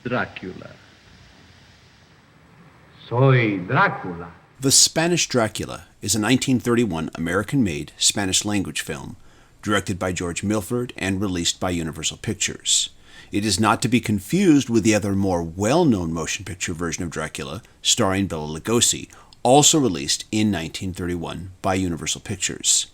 Dracula. Soy Dracula. The Spanish Dracula is a 1931 American-made Spanish-language film directed by George Milford and released by Universal Pictures. It is not to be confused with the other more well-known motion picture version of Dracula, starring Bela Lugosi, also released in 1931 by Universal Pictures.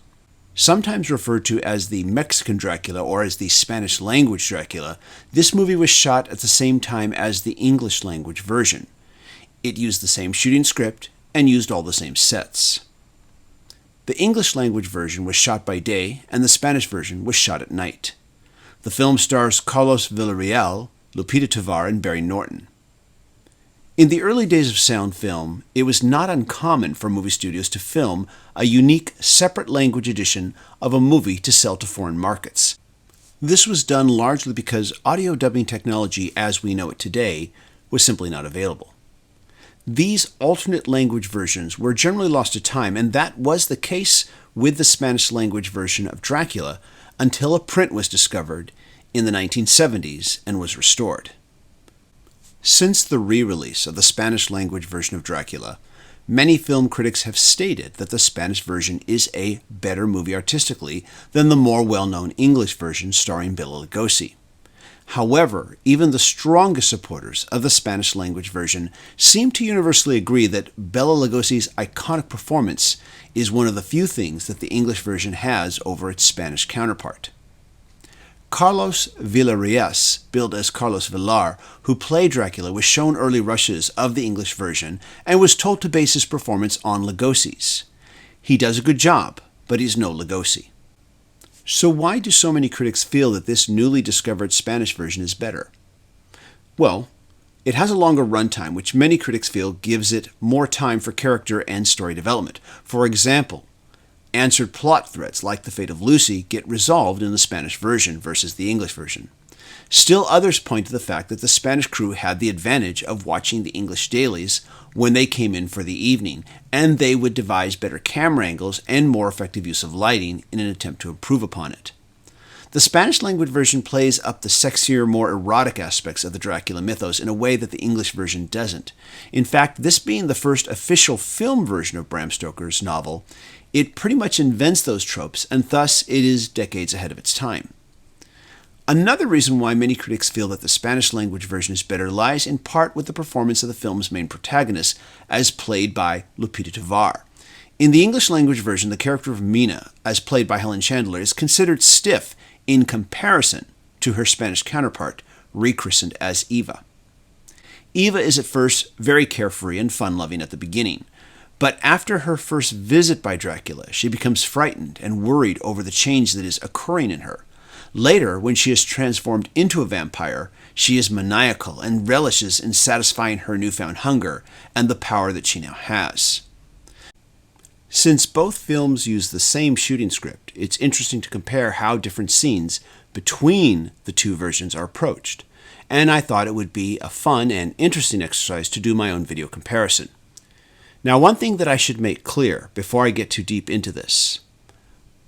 Sometimes referred to as the Mexican Dracula or as the Spanish-language Dracula, this movie was shot at the same time as the English-language version. It used the same shooting script and used all the same sets. The English-language version was shot by day, and the Spanish version was shot at night. The film stars Carlos Villarreal, Lupita Tovar, and Barry Norton. In the early days of sound film, it was not uncommon for movie studios to film a unique, separate language edition of a movie to sell to foreign markets. This was done largely because audio dubbing technology as we know it today was simply not available. These alternate language versions were generally lost to time, and that was the case with the Spanish language version of Dracula until a print was discovered in the 1970s and was restored. Since the re-release of the Spanish language version of Dracula, many film critics have stated that the Spanish version is a better movie artistically than the more well-known English version starring Bela Lugosi. However, even the strongest supporters of the Spanish language version seem to universally agree that Bela Lugosi's iconic performance is one of the few things that the English version has over its Spanish counterpart. Carlos Villarreal, billed as Carlos Villar, who played Dracula, was shown early rushes of the English version and was told to base his performance on Lugosi's. He does a good job, but he's no Lugosi. So why do so many critics feel that this newly discovered Spanish version is better? Well, it has a longer runtime, which many critics feel gives it more time for character and story development. For example, answered plot threads like the fate of Lucy get resolved in the Spanish version versus the English version. Still others point to the fact that the Spanish crew had the advantage of watching the English dailies when they came in for the evening, and they would devise better camera angles and more effective use of lighting in an attempt to improve upon it. The Spanish language version plays up the sexier, more erotic aspects of the Dracula mythos in a way that the English version doesn't. In fact, this being the first official film version of Bram Stoker's novel, it pretty much invents those tropes, and thus it is decades ahead of its time. Another reason why many critics feel that the Spanish language version is better lies in part with the performance of the film's main protagonist, as played by Lupita Tovar. In the English language version, the character of Mina, as played by Helen Chandler, is considered stiff in comparison to her Spanish counterpart, rechristened as Eva. Eva is at first very carefree and fun-loving at the beginning, but after her first visit by Dracula, she becomes frightened and worried over the change that is occurring in her. Later, when she is transformed into a vampire, she is maniacal and relishes in satisfying her newfound hunger and the power that she now has. Since both films use the same shooting script, it's interesting to compare how different scenes between the two versions are approached, and I thought it would be a fun and interesting exercise to do my own video comparison. Now, one thing that I should make clear before I get too deep into this: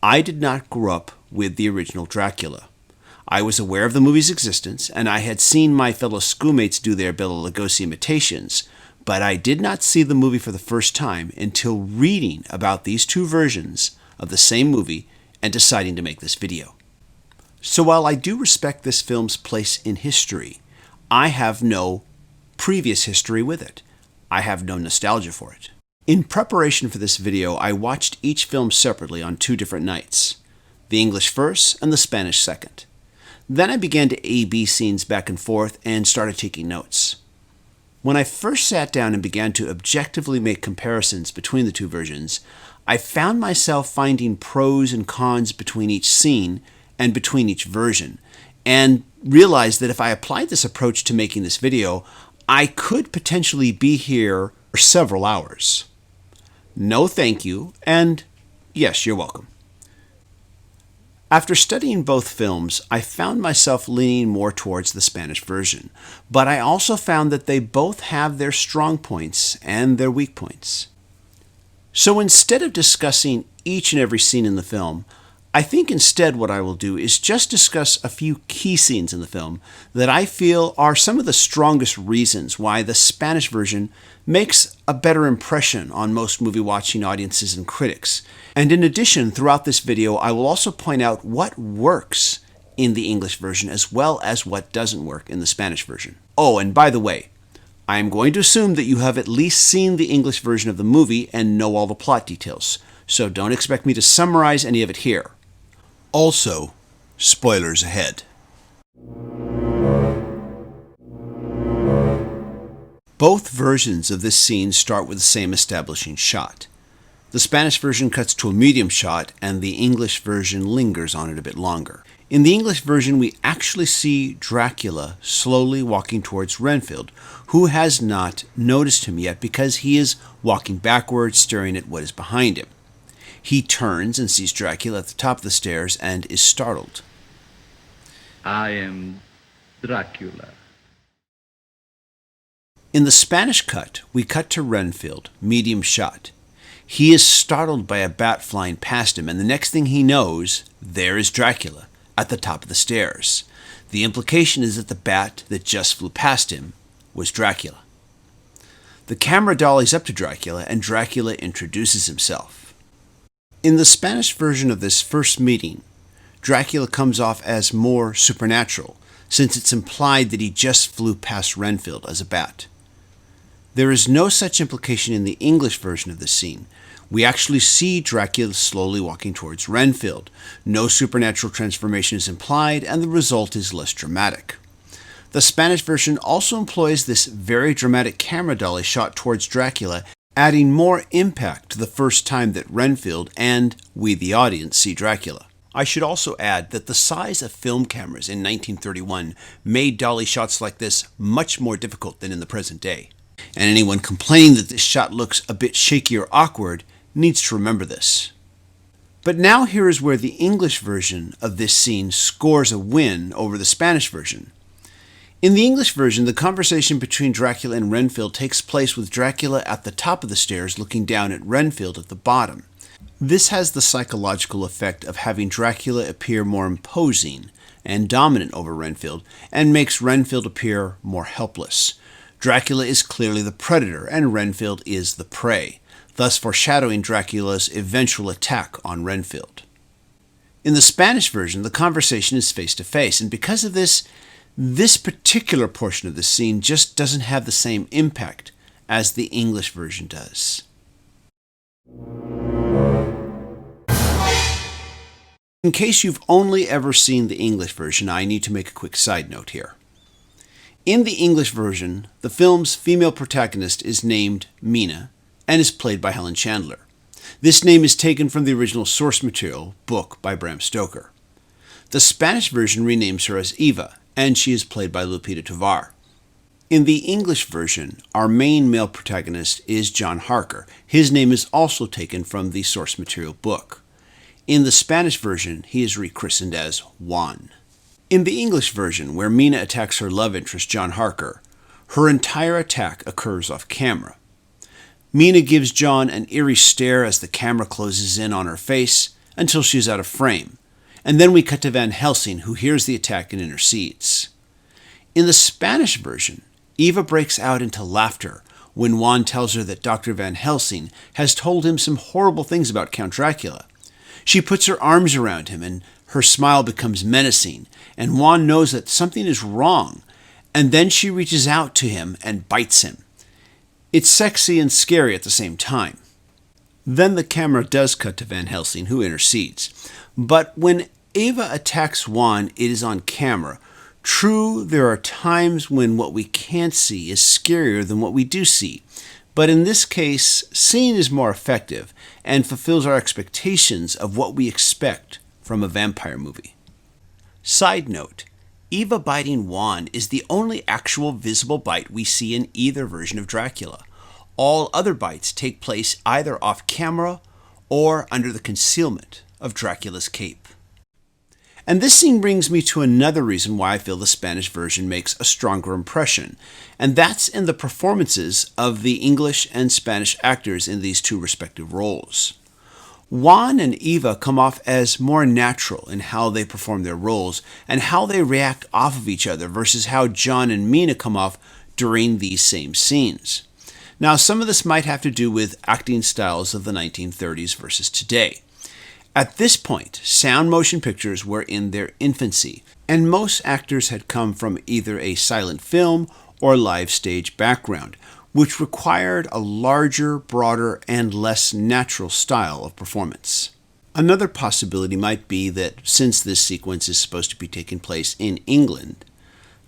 I did not grow up with the original Dracula. I was aware of the movie's existence, and I had seen my fellow schoolmates do their Bela Lugosi imitations, but I did not see the movie for the first time until reading about these two versions of the same movie and deciding to make this video. So while I do respect this film's place in history, I have no previous history with it. I have no nostalgia for it. In preparation for this video, I watched each film separately on 2 different nights, the English first and the Spanish second. Then I began to A/B scenes back and forth and started taking notes. When I first sat down and began to objectively make comparisons between the two versions, I found myself finding pros and cons between each scene and between each version, and realized that if I applied this approach to making this video, I could potentially be here for several hours. No thank you, and yes, you're welcome. After studying both films, I found myself leaning more towards the Spanish version, but I also found that they both have their strong points and their weak points. So instead of discussing each and every scene in the film, I think instead what I will do is just discuss a few key scenes in the film that I feel are some of the strongest reasons why the Spanish version makes a better impression on most movie-watching audiences and critics. And in addition, throughout this video, I will also point out what works in the English version as well as what doesn't work in the Spanish version. Oh, and by the way, I am going to assume that you have at least seen the English version of the movie and know all the plot details, so don't expect me to summarize any of it here. Also, spoilers ahead. Both versions of this scene start with the same establishing shot. The Spanish version cuts to a medium shot, and the English version lingers on it a bit longer. In the English version, we actually see Dracula slowly walking towards Renfield, who has not noticed him yet because he is walking backwards, staring at what is behind him. He turns and sees Dracula at the top of the stairs and is startled. I am Dracula. In the Spanish cut, we cut to Renfield, medium shot. He is startled by a bat flying past him, and the next thing he knows, there is Dracula at the top of the stairs. The implication is that the bat that just flew past him was Dracula. The camera dollies up to Dracula, and Dracula introduces himself. In the Spanish version of this first meeting, Dracula comes off as more supernatural, since it's implied that he just flew past Renfield as a bat. There is no such implication in the English version of this scene. We actually see Dracula slowly walking towards Renfield. No supernatural transformation is implied, and the result is less dramatic. The Spanish version also employs this very dramatic camera dolly shot towards Dracula, adding more impact to the first time that Renfield and we the audience see Dracula. I should also add that the size of film cameras in 1931 made dolly shots like this much more difficult than in the present day. And anyone complaining that this shot looks a bit shaky or awkward needs to remember this. But now here is where the English version of this scene scores a win over the Spanish version. In the English version, the conversation between Dracula and Renfield takes place with Dracula at the top of the stairs looking down at Renfield at the bottom. This has the psychological effect of having Dracula appear more imposing and dominant over Renfield, and makes Renfield appear more helpless. Dracula is clearly the predator, and Renfield is the prey, thus foreshadowing Dracula's eventual attack on Renfield. In the Spanish version, the conversation is face-to-face, and because of this particular portion of the scene just doesn't have the same impact as the English version does. In case you've only ever seen the English version, I need to make a quick side note here. In the English version, the film's female protagonist is named Mina and is played by Helen Chandler. This name is taken from the original source material book by Bram Stoker. The Spanish version renames her as Eva, and she is played by Lupita Tovar. In the English version, our main male protagonist is John Harker. His name is also taken from the source material book. In the Spanish version, he is rechristened as Juan. In the English version, where Mina attacks her love interest, John Harker, her entire attack occurs off camera. Mina gives John an eerie stare as the camera closes in on her face until she is out of frame, and then we cut to Van Helsing, who hears the attack and intercedes. In the Spanish version, Eva breaks out into laughter when Juan tells her that Dr. Van Helsing has told him some horrible things about Count Dracula. She puts her arms around him, and her smile becomes menacing, and Juan knows that something is wrong, and then she reaches out to him and bites him. It's sexy and scary at the same time. Then the camera does cut to Van Helsing, who intercedes. But when Eva attacks Juan, it is on camera. True, there are times when what we can't see is scarier than what we do see. But in this case, seeing is more effective and fulfills our expectations of what we expect from a vampire movie. Side note, Eva biting Juan is the only actual visible bite we see in either version of Dracula. All other bites take place either off camera or under the concealment of Dracula's cape. And this scene brings me to another reason why I feel the Spanish version makes a stronger impression, and that's in the performances of the English and Spanish actors in these two respective roles. Juan and Eva come off as more natural in how they perform their roles and how they react off of each other versus how John and Mina come off during these same scenes. Now, some of this might have to do with acting styles of the 1930s versus today. At this point, sound motion pictures were in their infancy, and most actors had come from either a silent film or live stage background, which required a larger, broader, and less natural style of performance. Another possibility might be that since this sequence is supposed to be taking place in England,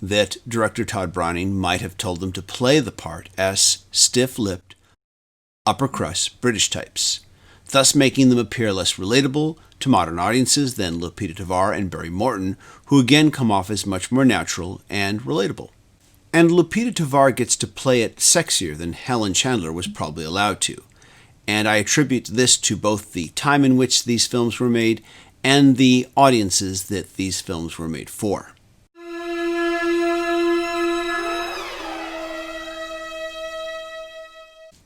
that director Todd Browning might have told them to play the part as stiff-lipped, upper-crust British types, thus making them appear less relatable to modern audiences than Lupita Tovar and Barry Morton, who again come off as much more natural and relatable. And Lupita Tovar gets to play it sexier than Helen Chandler was probably allowed to. And I attribute this to both the time in which these films were made and the audiences that these films were made for.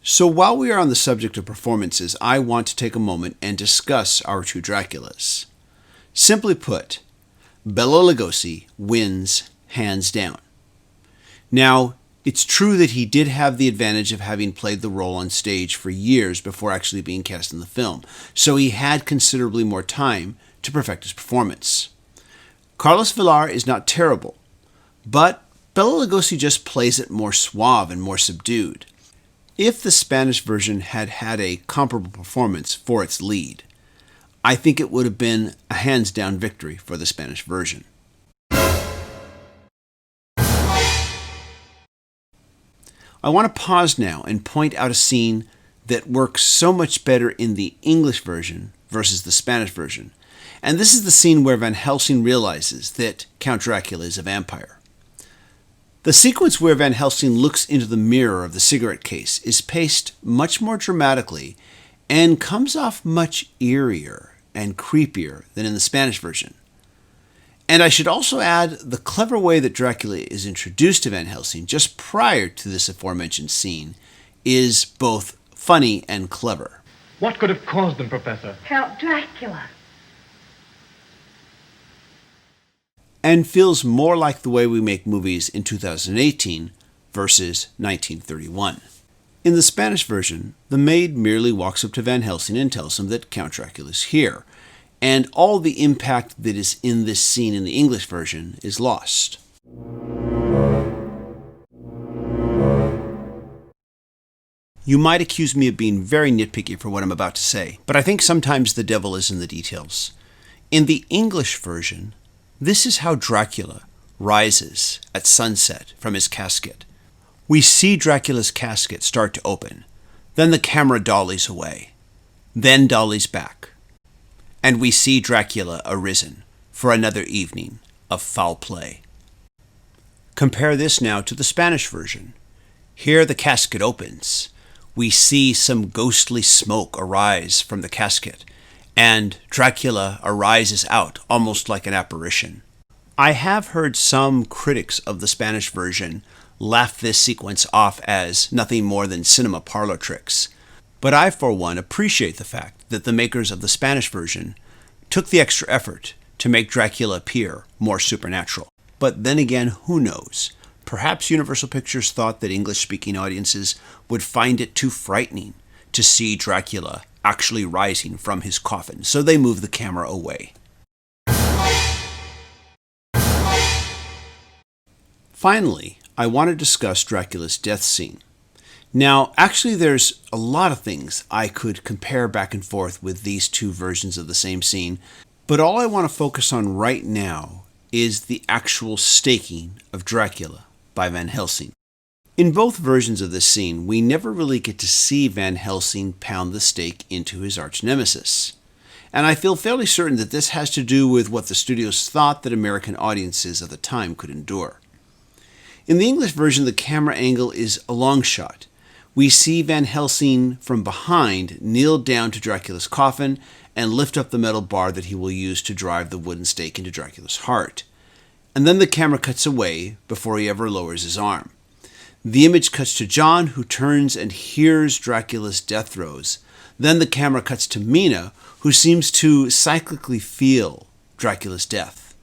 So while we are on the subject of performances, I want to take a moment and discuss our two Draculas. Simply put, Bela Lugosi wins hands down. Now, it's true that he did have the advantage of having played the role on stage for years before actually being cast in the film, so he had considerably more time to perfect his performance. Carlos Villar is not terrible, but Bela Lugosi just plays it more suave and more subdued. If the Spanish version had had a comparable performance for its lead, I think it would have been a hands-down victory for the Spanish version. I want to pause now and point out a scene that works so much better in the English version versus the Spanish version. And this is the scene where Van Helsing realizes that Count Dracula is a vampire. The sequence where Van Helsing looks into the mirror of the cigarette case is paced much more dramatically and comes off much eerier and creepier than in the Spanish version. And I should also add the clever way that Dracula is introduced to Van Helsing just prior to this aforementioned scene is both funny and clever. What could have caused them, Professor? Count Dracula. And feels more like the way we make movies in 2018 versus 1931. In the Spanish version, the maid merely walks up to Van Helsing and tells him that Count Dracula is here, and all the impact that is in this scene in the English version is lost. You might accuse me of being very nitpicky for what I'm about to say, but I think sometimes the devil is in the details. In the English version, this is how Dracula rises at sunset from his casket. We see Dracula's casket start to open. Then the camera dollies away. Then dollies back. And we see Dracula arisen for another evening of foul play. Compare this now to the Spanish version. Here the casket opens. We see some ghostly smoke arise from the casket, and Dracula arises out almost like an apparition. I have heard some critics of the Spanish version laugh this sequence off as nothing more than cinema parlor tricks, but I, for one, appreciate the fact that the makers of the Spanish version took the extra effort to make Dracula appear more supernatural. But then again, who knows? Perhaps Universal Pictures thought that English-speaking audiences would find it too frightening to see Dracula actually rising from his coffin, so they moved the camera away. Finally, I want to discuss Dracula's death scene. Now, actually there's a lot of things I could compare back and forth with these two versions of the same scene, but all I want to focus on right now is the actual staking of Dracula by Van Helsing. In both versions of this scene, we never really get to see Van Helsing pound the stake into his arch-nemesis. And I feel fairly certain that this has to do with what the studios thought that American audiences at the time could endure. In the English version, the camera angle is a long shot. We see Van Helsing from behind kneel down to Dracula's coffin and lift up the metal bar that he will use to drive the wooden stake into Dracula's heart. And then the camera cuts away before he ever lowers his arm. The image cuts to John, who turns and hears Dracula's death throes, Then the camera cuts to Mina, who seems to cyclically feel Dracula's death.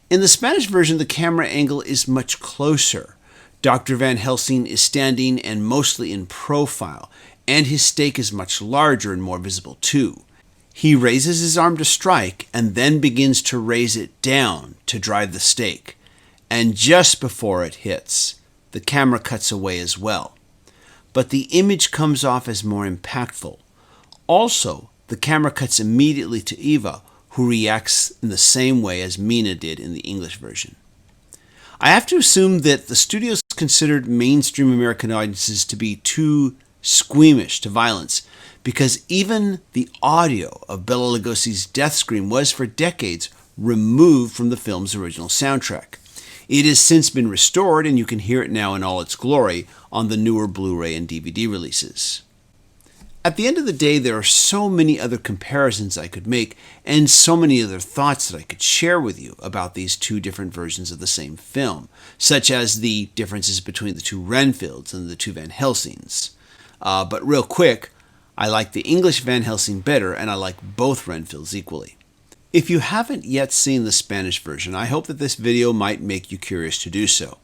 In the Spanish version, the camera angle is much closer. Dr. Van Helsing is standing and mostly in profile, and his stake is much larger and more visible too. He raises his arm to strike and then begins to raise it down to drive the stake. And just before it hits, the camera cuts away as well. But the image comes off as more impactful. Also, the camera cuts immediately to Eva, who reacts in the same way as Mina did in the English version. I have to assume that the studios considered mainstream American audiences to be too squeamish to violence, because even the audio of Bela Lugosi's death scream was for decades removed from the film's original soundtrack. It has since been restored, and you can hear it now in all its glory on the newer Blu-ray and DVD releases. At the end of the day, there are so many other comparisons I could make, and so many other thoughts that I could share with you about these two different versions of the same film, such as the differences between the two Renfields and the two Van Helsings. But real quick, I like the English Van Helsing better, and I like both Renfields equally. If you haven't yet seen the Spanish version, I hope that this video might make you curious to do so.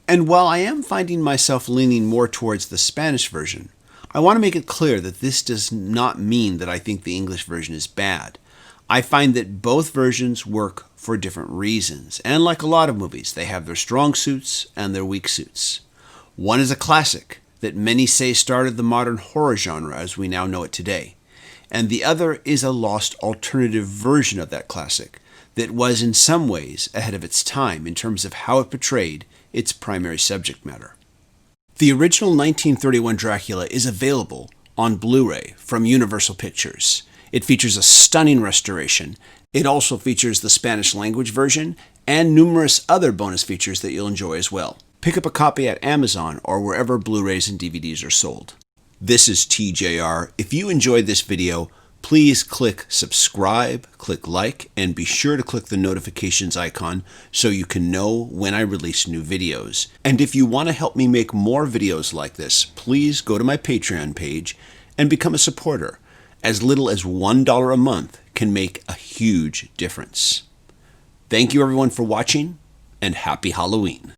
And while I am finding myself leaning more towards the Spanish version, I want to make it clear that this does not mean that I think the English version is bad. I find that both versions work for different reasons, and like a lot of movies, they have their strong suits and their weak suits. One is a classic that many say started the modern horror genre as we now know it today, and the other is a lost alternative version of that classic that was in some ways ahead of its time in terms of how it portrayed its primary subject matter. The original 1931 Dracula is available on Blu-ray from Universal Pictures. It features a stunning restoration. It also features the Spanish language version and numerous other bonus features that you'll enjoy as well. Pick up a copy at Amazon or wherever Blu-rays and DVDs are sold. This is TJR. If you enjoyed this video, please click subscribe, click like, and be sure to click the notifications icon so you can know when I release new videos. And if you want to help me make more videos like this, please go to my Patreon page and become a supporter. As little as $1 a month can make a huge difference. Thank you everyone for watching, and happy Halloween.